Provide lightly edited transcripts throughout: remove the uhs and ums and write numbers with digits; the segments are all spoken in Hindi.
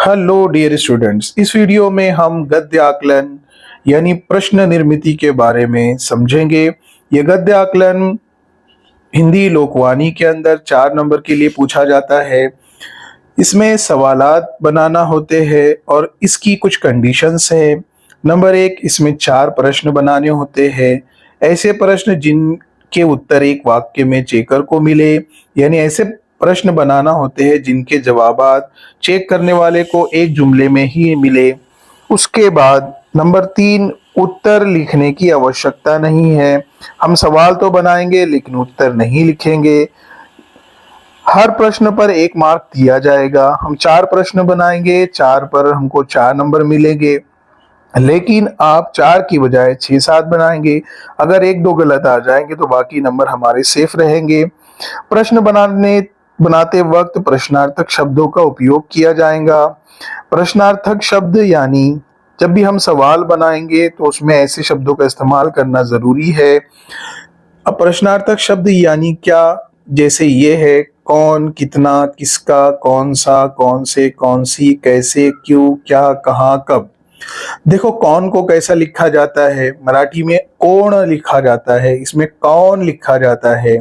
हेलो डियर स्टूडेंट्स, इस वीडियो में हम गद्य आकलन यानी प्रश्न निर्मिति के बारे में समझेंगे। ये गद्य आकलन हिंदी लोकवाणी के अंदर 4 नंबर के लिए पूछा जाता है। इसमें सवालात बनाना होते हैं और इसकी कुछ कंडीशंस है। नंबर 1, इसमें 4 प्रश्न बनाने होते हैं। ऐसे प्रश्न जिनके उत्तर एक वाक्य में चेकर को मिले, यानी ऐसे प्रश्न बनाना होते हैं जिनके जवाबात चेक करने वाले को एक जुमले में ही मिले। उसके बाद नंबर 3, उत्तर लिखने की आवश्यकता नहीं है। हम सवाल तो बनाएंगे लेकिन उत्तर नहीं लिखेंगे। हर प्रश्न पर 1 मार्क दिया जाएगा। हम 4 प्रश्न बनाएंगे, 4 पर हमको 4 नंबर मिलेंगे, लेकिन आप 4 की बजाय 6-7 बनाएंगे। अगर 1-2 गलत आ जाएंगे तो बाकी नंबर हमारे सेफ रहेंगे। प्रश्न बनाते वक्त प्रश्नार्थक शब्दों का उपयोग किया जाएगा। प्रश्नार्थक शब्द यानी जब भी हम सवाल बनाएंगे तो उसमें ऐसे शब्दों का इस्तेमाल करना जरूरी है। अब प्रश्नार्थक शब्द यानी क्या, जैसे ये है कौन, कितना, किसका, कौन सा, कौन से, कौन सी, कैसे, क्यों, क्या, कहाँ, कब। देखो, कौन को कैसा लिखा जाता है, मराठी में कौन लिखा जाता है, इसमें कौन लिखा जाता है।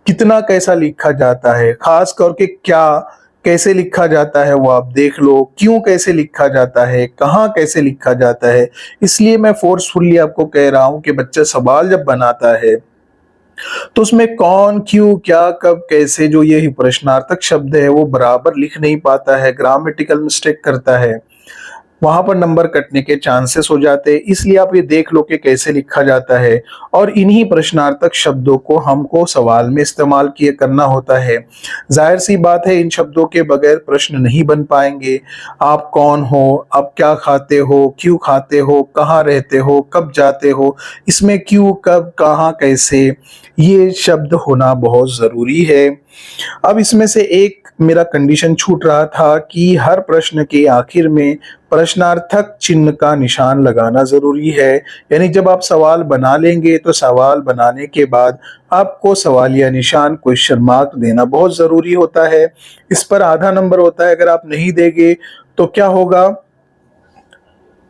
कितना कैसा लिखा जाता है, खास करके क्या कैसे लिखा जाता है वो आप देख लो। क्यों कैसे लिखा जाता है, कहाँ कैसे लिखा जाता है। इसलिए मैं फोर्सफुली आपको कह रहा हूं कि बच्चा सवाल जब बनाता है तो उसमें कौन, क्यों, क्या, कब, कैसे जो ये प्रश्नार्थक शब्द है वो बराबर लिख नहीं पाता है, ग्रामेटिकल मिस्टेक करता है, वहां पर नंबर कटने के चांसेस हो जाते हैं। इसलिए आप ये देख लो कि कैसे लिखा जाता है और इन्हीं प्रश्नार्थक शब्दों को हमको सवाल में इस्तेमाल किए करना होता है। जाहिर सी बात है, इन शब्दों के बगैर प्रश्न नहीं बन पाएंगे। आप कौन हो, आप क्या खाते हो, क्यों खाते हो, कहाँ रहते हो, कब जाते हो, इसमें क्यों, कब, कहाँ, कैसे, ये शब्द होना बहुत जरूरी है। अब इसमें से एक मेरा कंडीशन छूट रहा था कि हर प्रश्न के आखिर में प्रश्नार्थक चिन्ह का निशान लगाना जरूरी है। यानी जब आप सवाल बना लेंगे तो सवाल बनाने के बाद आपको सवालिया निशान, क्वेश्चन मार्क देना बहुत जरूरी होता है। इस पर आधा नंबर होता है। अगर आप नहीं देंगे तो क्या होगा,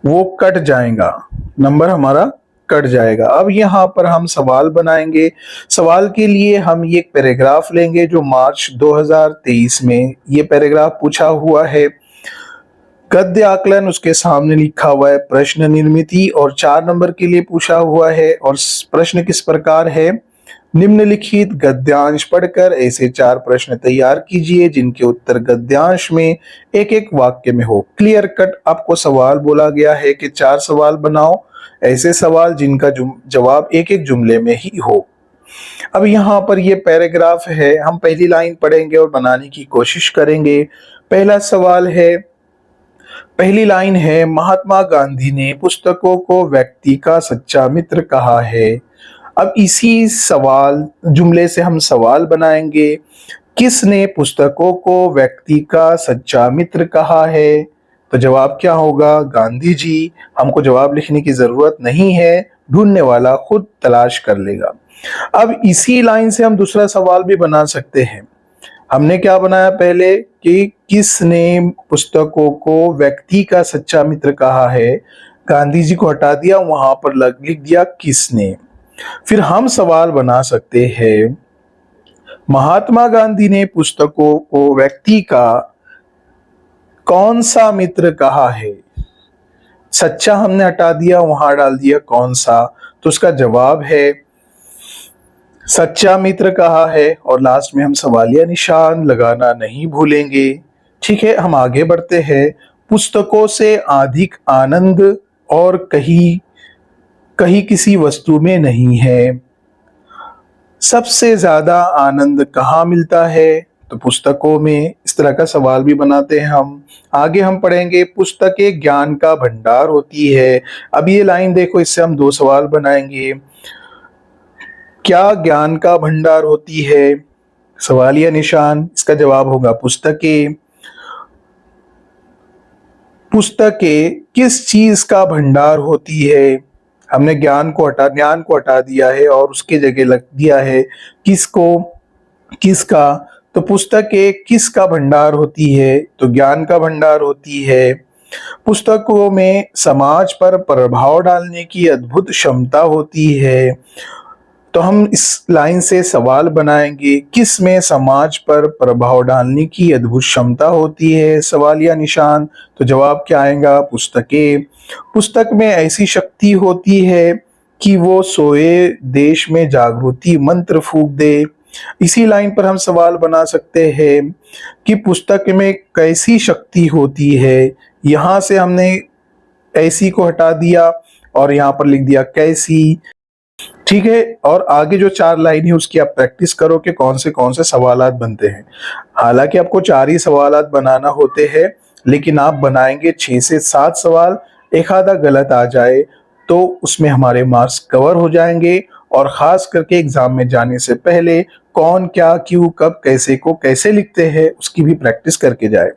वो कट जाएगा, नंबर हमारा कट जाएगा। अब यहाँ पर हम सवाल बनाएंगे। सवाल के लिए हम ये पैराग्राफ लेंगे जो मार्च 2023 में ये पैराग्राफ पूछा हुआ है। गद्य आकलन उसके सामने लिखा हुआ है, प्रश्न निर्मिति, और 4 नंबर के लिए पूछा हुआ है। और प्रश्न किस प्रकार है, निम्नलिखित गद्यांश पढ़कर ऐसे 4 प्रश्न तैयार कीजिए जिनके उत्तर गद्यांश में एक एक वाक्य में हो। क्लियर कट आपको सवाल बोला गया है कि 4 सवाल बनाओ, ऐसे सवाल जिनका जवाब एक एक जुमले में ही हो। अब यहाँ पर ये पैराग्राफ है, हम पहली लाइन पढ़ेंगे और बनाने की कोशिश करेंगे। पहला सवाल है, पहली लाइन है, महात्मा गांधी ने पुस्तकों को व्यक्ति का सच्चा मित्र कहा है। अब इसी सवाल जुमले से हम सवाल बनाएंगे, किसने पुस्तकों को व्यक्ति का सच्चा मित्र कहा है। तो जवाब क्या होगा, गांधी जी। हमको जवाब लिखने की जरूरत नहीं है, ढूंढने वाला खुद तलाश कर लेगा। अब इसी लाइन से हम दूसरा सवाल भी बना सकते हैं। हमने क्या बनाया पहले कि किसने पुस्तकों को व्यक्ति का सच्चा मित्र कहा है, गांधी जी को हटा दिया, वहां पर लिख दिया किसने। फिर हम सवाल बना सकते हैं, महात्मा गांधी ने पुस्तकों को व्यक्ति का कौन सा मित्र कहा है। सच्चा हमने हटा दिया, वहां डाल दिया कौन सा, तो उसका जवाब है सच्चा मित्र कहा है। और लास्ट में हम सवालिया निशान लगाना नहीं भूलेंगे। ठीक है, हम आगे बढ़ते हैं। पुस्तकों से अधिक आनंद और कहीं कहीं किसी वस्तु में नहीं है। सबसे ज्यादा आनंद कहाँ मिलता है, तो पुस्तकों में। इस तरह का सवाल भी बनाते हैं हम। आगे हम पढ़ेंगे, पुस्तकें ज्ञान का भंडार होती है। अब ये लाइन देखो, इससे हम 2 सवाल बनाएंगे। क्या ज्ञान का भंडार होती है, सवालिया निशान, इसका जवाब होगा पुस्तकें। पुस्तकें किस चीज का भंडार होती है, हमने ज्ञान को हटा दिया है और उसके जगह लग दिया है किसको, किसका, तो पुस्तकें किसका भंडार होती है? तो ज्ञान का भंडार होती है। पुस्तकों में समाज पर प्रभाव डालने की अद्भुत क्षमता होती है। तो हम इस लाइन से सवाल बनाएंगे, किस में समाज पर प्रभाव डालने की अद्भुत क्षमता होती है? सवालिया निशान। तो जवाब क्या आएगा? पुस्तकें। पुस्तक में ऐसी शक्ति होती है कि वो सोए देश में जागृति मंत्र फूंक दे। इसी लाइन पर हम सवाल बना सकते हैं कि पुस्तक में कैसी शक्ति होती है? यहाँ से हमने ऐसी को हटा दिया और यहाँ पर लिख दिया कैसी। ठीक है, और आगे जो 4 लाइन है उसकी आप प्रैक्टिस करो कि कौन से सवालात बनते हैं। हालांकि आपको 4 ही सवालात बनाना होते हैं, लेकिन आप बनाएंगे 6 से 7 सवाल। एक आधा गलत आ जाए तो उसमें हमारे मार्क्स कवर हो जाएंगे। और खास करके एग्जाम में जाने से पहले कौन, क्या, क्यों, कब, कैसे को कैसे लिखते हैं उसकी भी प्रैक्टिस करके जाए।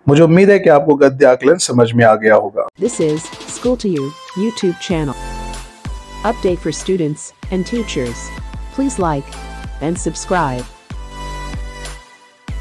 मुझे उम्मीद है कि आपको गद्य आकलन समझ में आ गया होगा। This is School to You YouTube channel. Update for students and teachers. Please like and subscribe.